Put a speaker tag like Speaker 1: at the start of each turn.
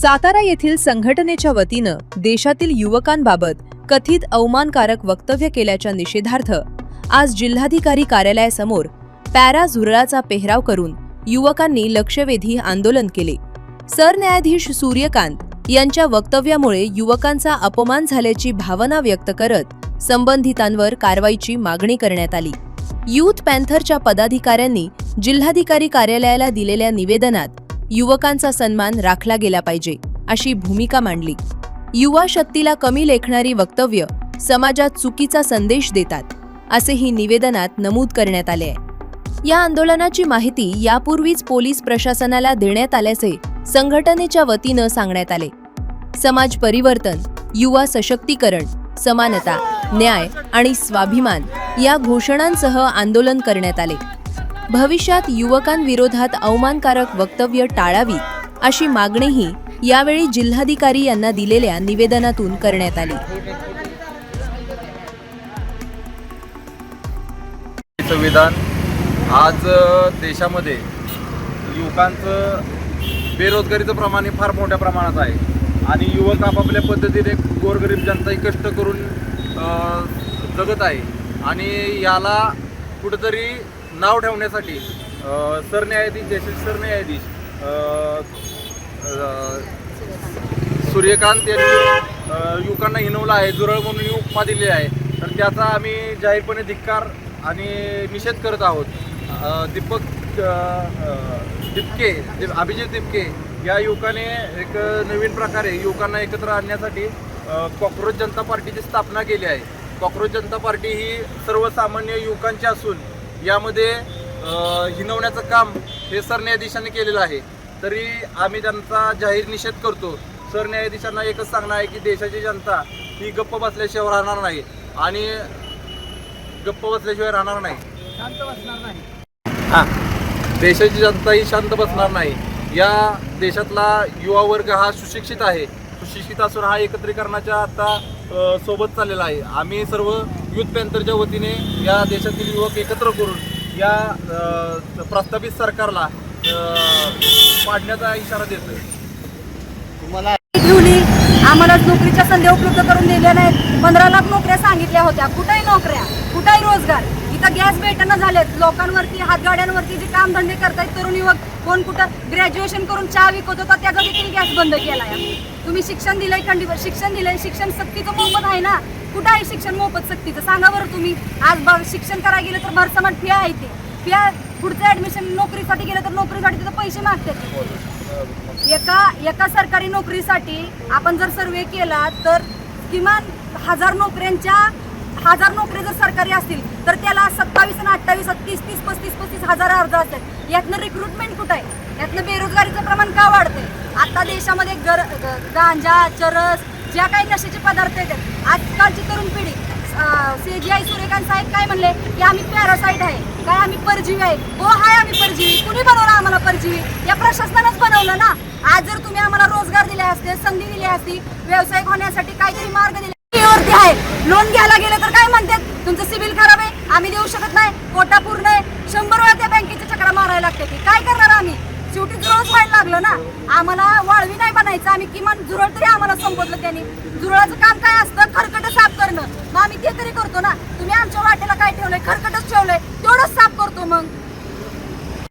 Speaker 1: सातारा येथील संघटनेच्या वतीनं देशातील युवकांबाबत कथित अवमानकारक वक्तव्य केल्याच्या निषेधार्थ आज जिल्हाधिकारी कार्यालयासमोर पॅरा झुरळाचा पेहराव करून युवकांनी लक्षवेधी आंदोलन केले। सरन्यायाधीश सूर्यकांत यांच्या वक्तव्यामुळे युवकांचा अपमान झाल्याची भावना व्यक्त करत संबंधितांवर कारवाईची मागणी करण्यात आली। यूथ पॅन्थरच्या पदाधिकाऱ्यांनी जिल्हाधिकारी कार्यालयाला दिलेल्या निवेदनात युवकांचा सन्मान राखला गेला पाहिजे अशी भूमिका मांडली। युवा शक्तीला कमी लेखणारी वक्तव्य समाजात चुकीचा संदेश देतात असेही निवेदनात नमूद करण्यात आले आहे। या आंदोलनाची माहिती यापूर्वीच पोलीस प्रशासनाला देण्यात आल्याचे संघटनेच्या वतीनं सांगण्यात आले। समाज परिवर्तन, युवा सशक्तीकरण, समानता, न्याय आणि स्वाभिमान या घोषणांसह आंदोलन करण्यात आले। भविष्यात युवकांविरोधात अवमानकारक वक्तव्य टाळावी अशी मागणीही यावेळी जिल्हाधिकारी यांना दिलेल्या निवेदनातून करण्यात आली।
Speaker 2: संविधान आज देशामध्ये युवकांचं बेरोजगारीचं प्रमाण फार मोठ्या प्रमाणात आहे आणि युवक आपापल्या पद्धतीने गोरगरीब जनताही कष्ट करून जगत आहे आणि याला कुठेतरी नाव ठेवण्यासाठी सरन्यायाधीश देशाचे सरन्यायाधीश सूर्यकांत यांनी युवकांना हिणवलं आहे, झुरळ म्हणून उपमा दिली आहे। तर त्याचा आम्ही जाहीरपणे धिक्कार आणि निषेध करत आहोत। अभिजित दिपके या युवकाने एक नवीन प्रकारे युवकांना एकत्र आणण्यासाठी कॉक्रोच जनता पार्टीची स्थापना केली आहे। कॉक्रोच जनता पार्टी ही सर्वसामान्य युवकांची असून यामध्ये हिणवण्याचं काम हे सरन्यायाधीशांनी केलेलं आहे। तरी आम्ही त्यांचा जाहीर निषेध करतो। सरन्यायाधीशांना एकच सांगणं आहे की देशाची जनता ही गप्प बसल्याशिवाय राहणार नाही आणि गप्प बसल्याशिवाय राहणार नाही, शांत बसणार नाही। देशाची जनता ही शांत बसणार नाही। या देशातला युवा वर्ग हा सुशिक्षित आहे, सुशिक्षित असून हा एकत्रीकरणाच्या आता सोबत चाललेला आहे। आम्ही सर्व यूथ पॅन्थरच्या वतीने या देशातील युवक एकत्र करून या प्रस्तावित सरकारला पाडण्याचा इशारा देतोय।
Speaker 3: तुम्हाला आम्हाला नोकरीच्या संधी उपलब्ध करून दिल्या नाहीत। 15 लाख नोकऱ्या सांगितल्या होत्या, कुठेही नोकऱ्या, कुठेही रोजगार। इथं गॅस भेटणं झालेत लोकांवरती, हातगाड्यांवरती जे कामधंदे करतायत तरुण युवक, कोण कुठं ग्रॅज्युएशन करून चहा विकत होता त्याचा देखील गॅस बंद केलाय। तुम्ही शिक्षण दिलंय, खंडीवर शिक्षण दिलंय, शिक्षण सक्तीचं मोफत आहे ना? कुठं आहे शिक्षण मोफत सक्तीचं? सांगा बरं तुम्ही। आज शिक्षण करायला गेलं तर भरसमाट फी आहे, ते फी पुढचं ऍडमिशन नोकरीसाठी गेलं तर नोकरीसाठी तिथं पैसे मागतात। एका सरकारी नोकरीसाठी आपण जर सर्वे केला तर किमान 1000 नोकऱ्या जर सरकारी असतील तर त्याला 27 आणि 28, 30, 35 हजार अर्ज असतात। यातनं रिक्रुटमेंट कुठं आहे? यातनं बेरोजगारीचं प्रमाण का वाढतंय? आता देशामध्ये गांजा, चरस, ज्या काही नशेचे पदार्थ आहेत, आजकालची तरुण पिढी CGI सूर्यकांत साहेब काय म्हणले की आम्ही पॅरासाईट आहे, काय आम्ही परजीवी आहे? हो आहे, आम्ही परजीवी। कुणी बनवलं आम्हाला परजीवी? या प्रशासनानंच बनवलं ना। आज जर तुम्ही आम्हाला रोजगार दिले असते, संधी दिली असती, व्यावसायिक होण्यासाठी काहीतरी मार्ग दिले आहे। लोन घ्यायला गेलं तर काय म्हणतात, तुमचं सिबिल खराब आहे, आम्ही देऊ शकत नाही, कोटा पूर्ण आहे। 100 वेळा त्या बँकेच्या चक्रा मारायला लागते। काय करणार आम्ही? शेवटी जुरळच व्हायला लागलं ना। आम्हाला वाळवी नाही बनायचं, आम्ही किमान जुरळ तरी आम्हाला संबोधलं त्यांनी। जुरळाचं काम काय असतं? खरकट साफ करणं। मग आम्ही ते तरी करतो ना। तुम्ही आमच्या वाटेला काय ठेवलंय? खरकटच ठेवलंय, तेवढंच साफ करतो। मग